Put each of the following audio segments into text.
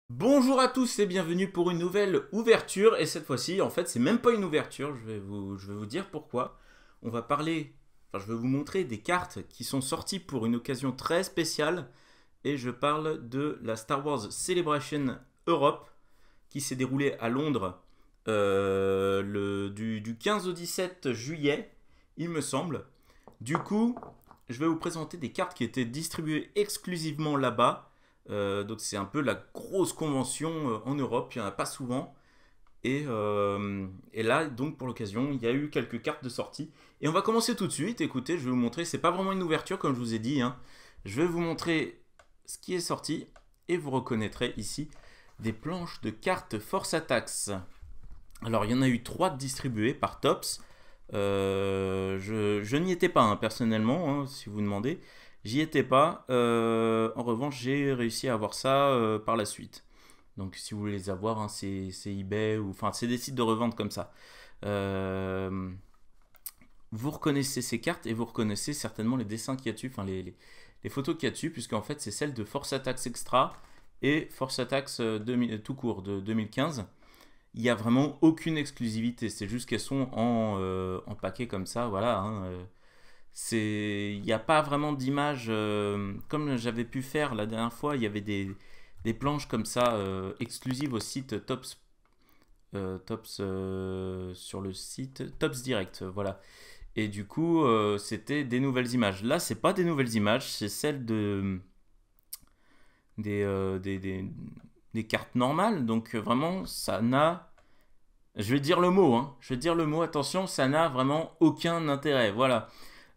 Bonjour à tous et bienvenue pour une nouvelle ouverture. Et cette fois-ci, en fait, c'est même pas une ouverture. Je vais vous dire pourquoi. On va parler, enfin, je vais vous montrer des cartes qui sont sorties pour une occasion très spéciale. Et je parle de la Star Wars Celebration Europe qui s'est déroulée à Londres du 15 au 17 juillet, il me semble. Du coup, je vais vous présenter des cartes qui étaient distribuées exclusivement là-bas. Donc c'est un peu la grosse convention en Europe, il n'y en a pas souvent. Et là, donc pour l'occasion, il y a eu quelques cartes de sortie. Et on va commencer tout de suite. Écoutez, je vais vous montrer, c'est pas vraiment une ouverture comme je vous ai dit, hein. Je vais vous montrer ce qui est sorti et vous reconnaîtrez ici des planches de cartes Force Attacks. Alors il y en a eu 3 distribuées par Tops. Je n'y étais pas hein, personnellement, hein, si vous vous demandez. J'y étais pas. En revanche, j'ai réussi à avoir ça par la suite. Donc si vous voulez les avoir, hein, c'est eBay ou enfin c'est des sites de revente comme ça. Euh, Vous reconnaissez ces cartes et vous reconnaissez certainement les dessins qu'il y a dessus, enfin les photos qu'il y a dessus, puisqu'en fait c'est celles de Force Attacks Extra et Force Attacks tout court de 2015. Il n'y a vraiment aucune exclusivité, c'est juste qu'elles sont en paquet comme ça, voilà. Hein, il n'y a pas vraiment d'image, comme j'avais pu faire la dernière fois, il y avait des planches comme ça exclusives au site sur le site Tops Direct, voilà. Et du coup, c'était des nouvelles images. Là, c'est pas des nouvelles images, c'est celles des, euh, des, des, des cartes normales. Donc vraiment, ça n'a. Je vais dire le mot, hein. Je vais dire le mot. Attention, ça n'a vraiment aucun intérêt. Voilà.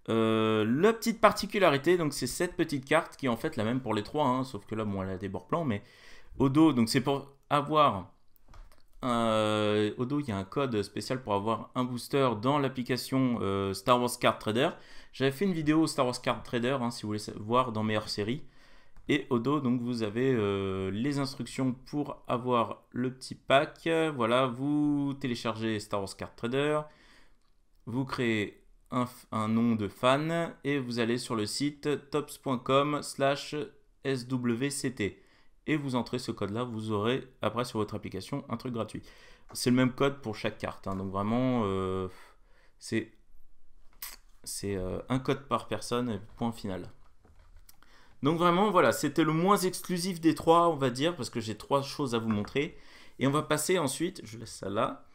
La petite particularité, donc c'est cette petite carte qui est en fait la même pour les trois, hein, sauf que là, bon, elle a des bords plans, mais au dos, donc c'est pour avoir au dos, il y a un code spécial pour avoir un booster dans l'application Star Wars Card Trader. J'avais fait une vidéo Star Wars Card Trader, hein, si vous voulez voir dans meilleure série. Et au dos, donc vous avez les instructions pour avoir le petit pack. Voilà, vous téléchargez Star Wars Card Trader, vous créez un nom de fan et vous allez sur le site tops.com/swct et vous entrez ce code là, vous aurez après sur votre application un truc gratuit. C'est le même code pour chaque carte, hein, donc vraiment c'est un code par personne, point final. Donc vraiment voilà, c'était le moins exclusif des trois, on va dire, parce que j'ai trois choses à vous montrer. Et on va passer ensuite, je laisse ça là,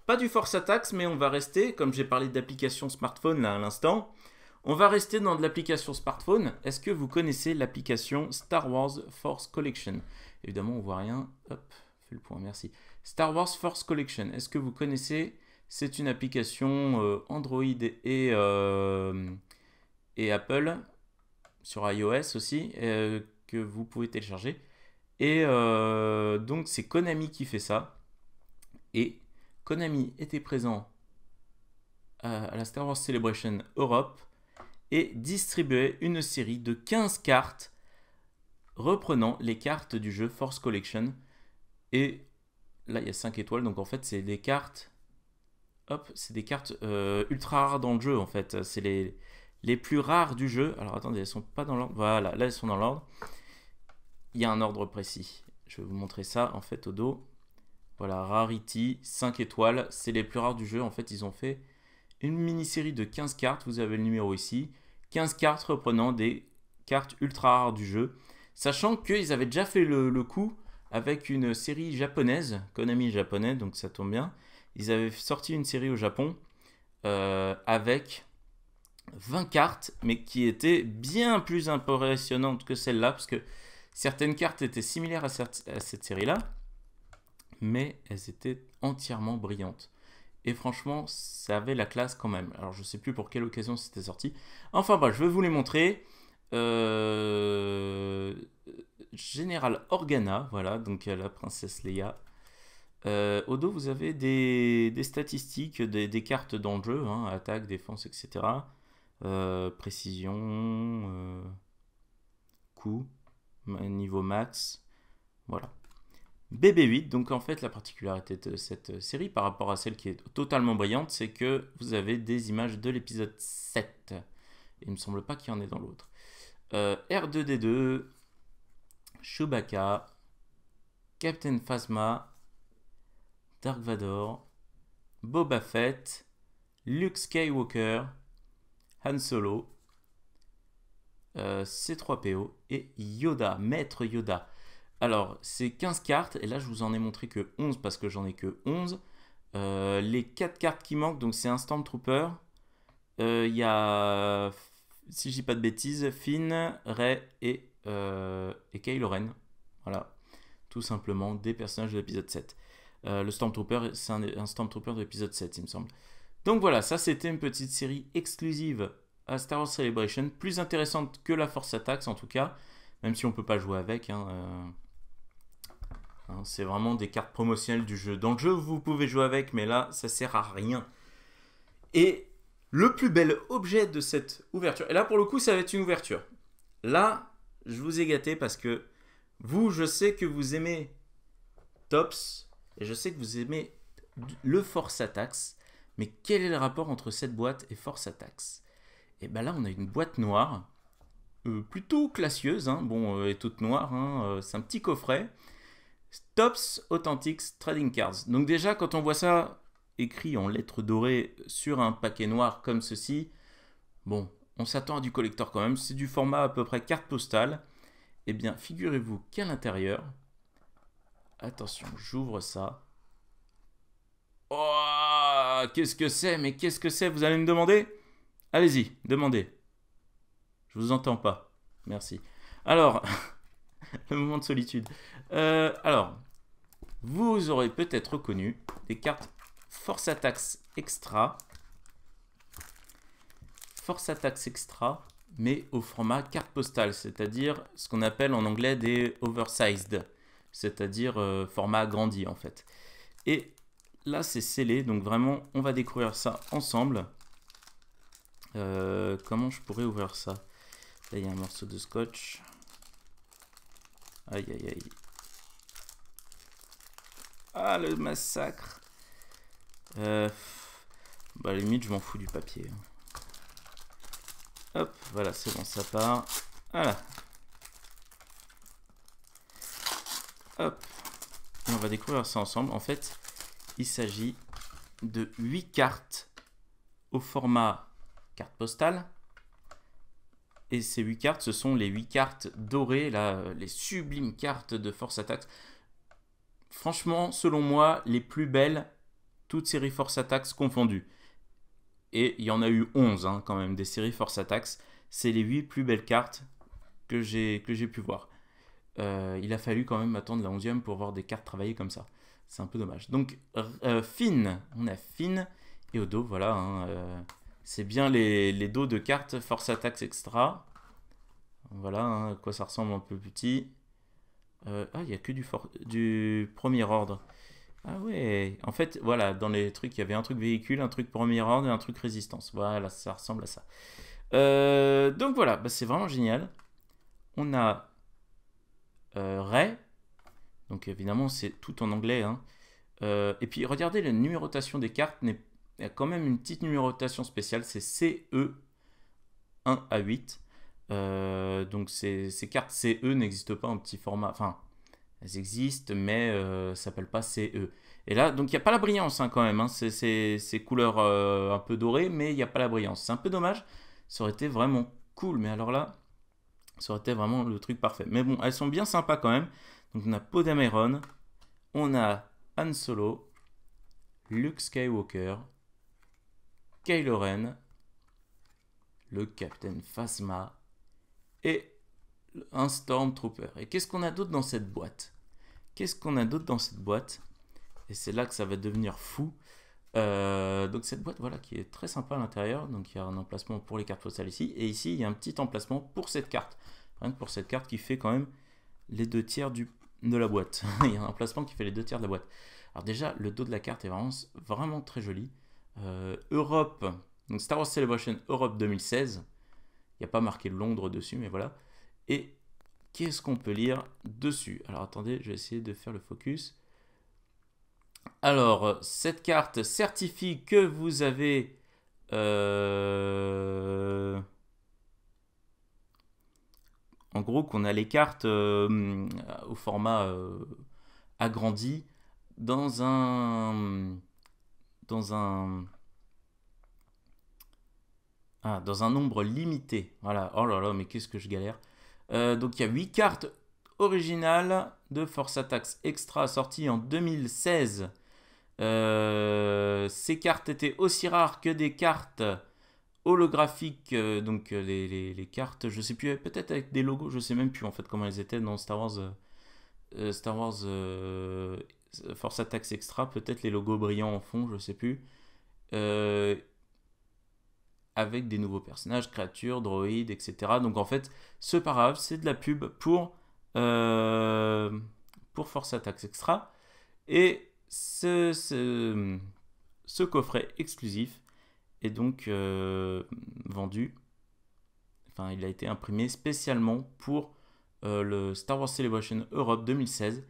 pas du Force Attacks, mais on va rester, comme j'ai parlé d'application smartphone là à l'instant, on va rester dans de l'application smartphone. Est-ce que vous connaissez l'application Star Wars Force Collection? Évidemment, on voit rien. Hop, fais le point, merci. Star Wars Force Collection, est-ce que vous connaissez? C'est une application Android et Apple, sur iOS aussi, que vous pouvez télécharger. Et donc, c'est Konami qui fait ça. Et Konami était présent à la Star Wars Celebration Europe et distribuait une série de 15 cartes reprenant les cartes du jeu Force Collection. Et là, il y a 5 étoiles, donc en fait, c'est des cartes. Hop, c'est des cartes ultra rares dans le jeu en fait. C'est les plus rares du jeu. Alors attendez, elles sont pas dans l'ordre. Voilà, là elles sont dans l'ordre. Il y a un ordre précis. Je vais vous montrer ça en fait au dos. Voilà, Rarity, 5 étoiles. C'est les plus rares du jeu. En fait, ils ont fait une mini-série de 15 cartes. Vous avez le numéro ici. 15 cartes reprenant des cartes ultra rares du jeu. Sachant qu'ils avaient déjà fait le coup avec une série japonaise, Konami japonais, donc ça tombe bien. Ils avaient sorti une série au Japon avec 20 cartes, mais qui étaient bien plus impressionnantes que celle-là, parce que certaines cartes étaient similaires à cette série-là, mais elles étaient entièrement brillantes. Et franchement, ça avait la classe quand même. Alors je sais plus pour quelle occasion c'était sorti. Enfin bref, je vais vous les montrer. Euh, Général Organa, voilà, donc la princesse Leia. Au dos, vous avez des statistiques, des cartes dans le jeu, hein, attaque, défense, etc. Précision, coup, niveau max, voilà. BB8, donc en fait la particularité de cette série par rapport à celle qui est totalement brillante, c'est que vous avez des images de l'épisode 7. Et il me semble pas qu'il y en ait dans l'autre. R2D2, Chewbacca, Captain Phasma, Dark Vador, Boba Fett, Luke Skywalker, Han Solo, C3PO et Yoda, Maître Yoda. Alors, c'est 15 cartes, et là je vous en ai montré que 11 parce que j'en ai que 11. Les 4 cartes qui manquent, donc c'est un Stormtrooper. Il y a, si je dis pas de bêtises, Finn, Rey et Kylo Ren. Voilà, tout simplement des personnages de l'épisode 7. Le Stormtrooper, c'est un Stormtrooper de l'épisode 7, il me semble. Donc voilà, ça c'était une petite série exclusive à Star Wars Celebration, plus intéressante que la Force Attacks en tout cas, même si on peut pas jouer avec. C'est vraiment des cartes promotionnelles du jeu. Dans le jeu, vous pouvez jouer avec, mais là, ça sert à rien. Et le plus bel objet de cette ouverture, et là pour le coup, ça va être une ouverture. Là, je vous ai gâté parce que vous, je sais que vous aimez Tops, et je sais que vous aimez le Force Attacks, mais quel est le rapport entre cette boîte et Force Attacks? Et ben là, on a une boîte noire, plutôt classieuse, bon, et toute noire, c'est un petit coffret. Tops Authentics Trading Cards. Donc déjà, quand on voit ça écrit en lettres dorées sur un paquet noir comme ceci, bon, on s'attend à du collector quand même. C'est du format à peu près carte postale. Eh bien, figurez-vous qu'à l'intérieur, attention, j'ouvre ça. Oh, qu'est-ce que c'est? Mais qu'est-ce que c'est? Vous allez me demander? Allez-y, demandez. Je vous entends pas. Merci. Alors, le moment de solitude. Alors, vous aurez peut-être reconnu des cartes Force Attacks Extra. Force Attacks Extra, mais au format carte postale, c'est-à-dire ce qu'on appelle en anglais des oversized, c'est-à-dire format agrandi en fait. Et là, c'est scellé, donc vraiment, on va découvrir ça ensemble. Comment je pourrais ouvrir ça? Là, il y a un morceau de scotch. Aïe, aïe, aïe. Ah, le massacre. Bah, à la limite, je m'en fous du papier. Hop, voilà, c'est bon, ça part. Voilà. Hop. Et on va découvrir ça ensemble. En fait, il s'agit de 8 cartes au format carte postale. Et ces 8 cartes, ce sont les 8 cartes dorées, là, les sublimes cartes de Force Attacks. Franchement, selon moi, les plus belles, toutes séries Force Attacks confondues. Et il y en a eu 11 quand même, des séries Force Attacks. C'est les 8 plus belles cartes que j'ai pu voir. Il a fallu quand même attendre la 11e pour voir des cartes travaillées comme ça. C'est un peu dommage. Donc, Finn, on a Finn. Et au dos, voilà, c'est bien les dos de cartes Force Attacks Extra. Voilà à quoi ça ressemble un peu petit. Il n'y a que du premier ordre. Ah ouais, en fait, voilà, dans les trucs, il y avait un truc véhicule, un truc premier ordre et un truc résistance. Voilà, ça ressemble à ça. Donc voilà, bah, c'est vraiment génial. On a Rey. Donc évidemment, c'est tout en anglais. Et puis regardez, la numérotation des cartes, il y a quand même une petite numérotation spéciale, c'est CE 1 à 8. Donc ces cartes CE n'existent pas en petit format. Enfin, elles existent, mais ça s'appelle pas CE. Et là, donc il n'y a pas la brillance quand même. C'est couleur un peu dorée, mais il n'y a pas la brillance. C'est un peu dommage. Ça aurait été vraiment cool, mais alors là, ça aurait été vraiment le truc parfait. Mais bon, elles sont bien sympas quand même. Donc on a Poe Dameron, on a Han Solo, Luke Skywalker, Kylo Ren, le Captain Phasma et un Stormtrooper. Et qu'est-ce qu'on a d'autre dans cette boîte? Qu'est-ce qu'on a d'autre dans cette boîte? Et c'est là que ça va devenir fou. Donc cette boîte, voilà, qui est très sympa à l'intérieur. Donc il y a un emplacement pour les cartes postales ici. Et ici, il y a un petit emplacement pour cette carte. Rien que pour cette carte qui fait quand même les 2 tiers de la boîte. Il y a un emplacement qui fait les 2 tiers de la boîte. Alors déjà, le dos de la carte est vraiment très joli. Europe, donc Star Wars Celebration Europe 2016. Il n'y a pas marqué Londres dessus, mais voilà. Et qu'est-ce qu'on peut lire dessus? Alors attendez, je vais essayer de faire le focus. Alors, cette carte certifie que vous avez en gros qu'on a les cartes au format agrandi dans un nombre limité. Voilà. Oh là là, mais qu'est-ce que je galère. Donc il y a 8 cartes originales de Force Attacks Extra sorties en 2016. Ces cartes étaient aussi rares que des cartes holographiques, donc les cartes, je sais plus, peut-être avec des logos, je sais même plus en fait comment elles étaient dans Star Wars Force Attacks Extra, peut-être les logos brillants en fond, je sais plus. Avec des nouveaux personnages, créatures, droïdes, etc. Donc en fait, c'est pas grave, c'est de la pub pour Force Attacks Extra. Et ce coffret exclusif est donc vendu. Enfin, il a été imprimé spécialement pour le Star Wars Celebration Europe 2016.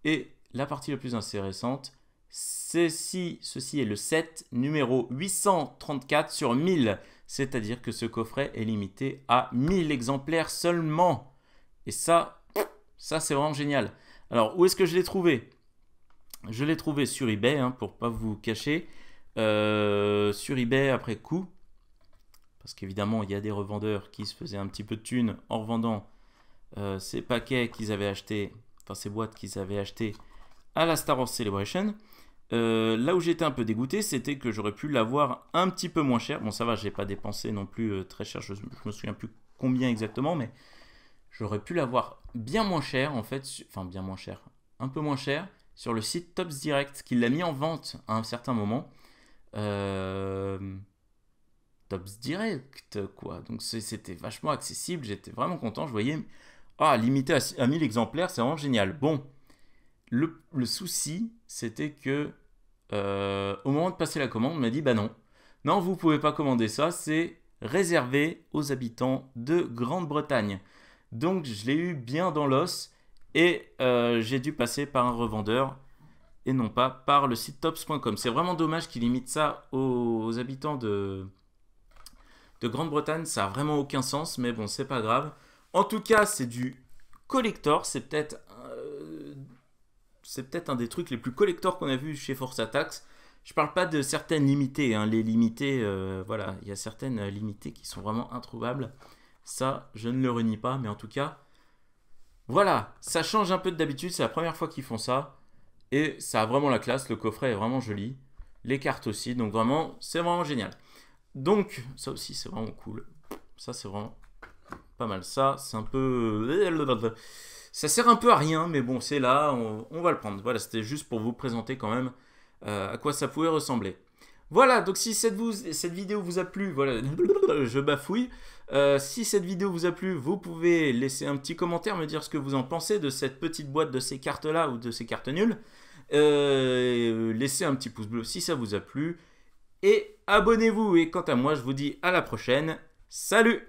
Et la partie la plus intéressante, ceci est le set numéro 834 sur 1000. C'est-à-dire que ce coffret est limité à 1000 exemplaires seulement. Et ça c'est vraiment génial. Alors, où est-ce que je l'ai trouvé? Je l'ai trouvé sur eBay, hein, pour pas vous cacher. Sur eBay après coup. Parce qu'évidemment, il y a des revendeurs qui se faisaient un petit peu de thunes en revendant ces paquets qu'ils avaient achetés, enfin ces boîtes qu'ils avaient achetées à la Star Wars Celebration. Là où j'étais un peu dégoûté, c'était que j'aurais pu l'avoir un petit peu moins cher. Bon, ça va, j'ai pas dépensé non plus très cher. Je me souviens plus combien exactement, mais j'aurais pu l'avoir bien moins cher en fait. Enfin, bien moins cher. Un peu moins cher sur le site Tops Direct, qui l'a mis en vente à un certain moment. Tops Direct, quoi. Donc c'était vachement accessible. J'étais vraiment content. Je voyais, limité à 1000 exemplaires, c'est vraiment génial. Bon, le souci, c'était que au moment de passer la commande, on m'a dit, bah non, vous pouvez pas commander ça, c'est réservé aux habitants de Grande-Bretagne. Donc je l'ai eu bien dans l'os et j'ai dû passer par un revendeur et non pas par le site tops.com. C'est vraiment dommage qu'il limite ça aux habitants de Grande-Bretagne, ça a vraiment aucun sens, mais bon, c'est pas grave. En tout cas, c'est du collector, c'est peut-être un des trucs les plus collector qu'on a vu chez Force Attacks. Je parle pas de certaines limitées, hein. Les limitées, voilà, il y a certaines limitées qui sont vraiment introuvables. Ça, je ne le renie pas, mais en tout cas, voilà, ça change un peu d'habitude, c'est la première fois qu'ils font ça. Et ça a vraiment la classe, le coffret est vraiment joli. Les cartes aussi, donc vraiment, c'est vraiment génial. Donc, ça aussi, c'est vraiment cool. Ça, c'est vraiment pas mal. Ça, c'est un peu... Ça sert un peu à rien, mais bon, c'est là, on va le prendre. Voilà, c'était juste pour vous présenter quand même à quoi ça pouvait ressembler. Voilà, donc si cette vidéo vous a plu, voilà, je bafouille. Si cette vidéo vous a plu, vous pouvez laisser un petit commentaire, me dire ce que vous en pensez de cette petite boîte, de ces cartes-là ou de ces cartes nulles. Laissez un petit pouce bleu si ça vous a plu. Et abonnez-vous. Et quant à moi, je vous dis à la prochaine. Salut!